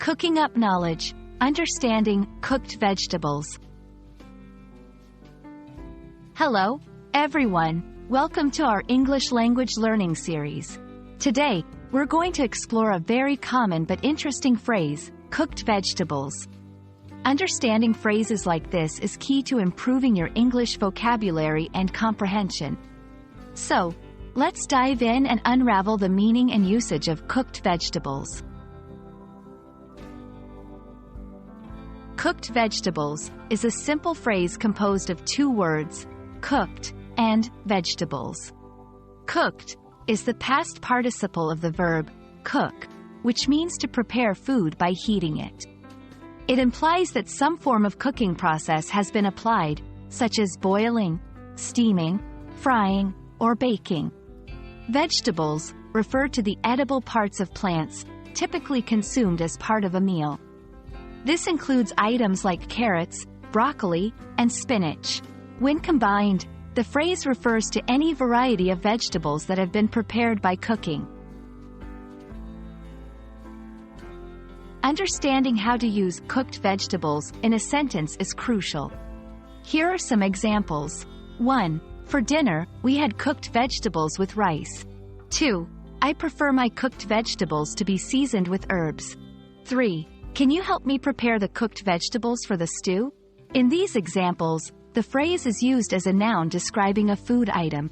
Cooking up knowledge, understanding cooked vegetables. Hello, everyone. Welcome to our English language learning series. Today, we're going to explore a very common but interesting phrase, cooked vegetables. Understanding phrases like this is key to improving your English vocabulary and comprehension. So, let's dive in and unravel the meaning and usage of cooked vegetables. Cooked vegetables is a simple phrase composed of two words, cooked and vegetables. Cooked is the past participle of the verb cook, which means to prepare food by heating it. It implies that some form of cooking process has been applied, such as boiling, steaming, frying, or baking. Vegetables refer to the edible parts of plants, typically consumed as part of a meal. This includes items like carrots, broccoli, and spinach. When combined, the phrase refers to any variety of vegetables that have been prepared by cooking. Understanding how to use cooked vegetables in a sentence is crucial. Here are some examples. 1. For dinner, we had cooked vegetables with rice. 2. I prefer my cooked vegetables to be seasoned with herbs. 3. Can you help me prepare the cooked vegetables for the stew? In these examples, the phrase is used as a noun describing a food item.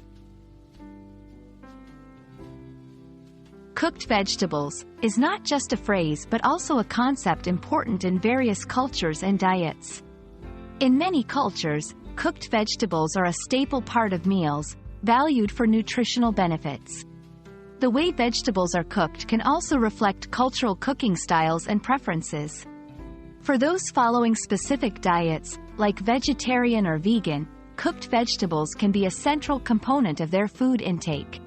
Cooked vegetables is not just a phrase but also a concept important in various cultures and diets. In many cultures, cooked vegetables are a staple part of meals, valued for nutritional benefits. The way vegetables are cooked can also reflect cultural cooking styles and preferences. For those following specific diets, like vegetarian or vegan, cooked vegetables can be a central component of their food intake.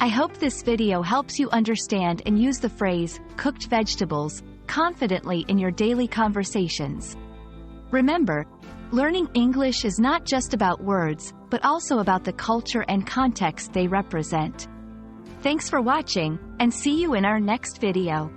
I hope this video helps you understand and use the phrase, cooked vegetables, confidently in your daily conversations. Remember, learning English is not just about words, but also about the culture and context they represent. Thanks for watching, and see you in our next video.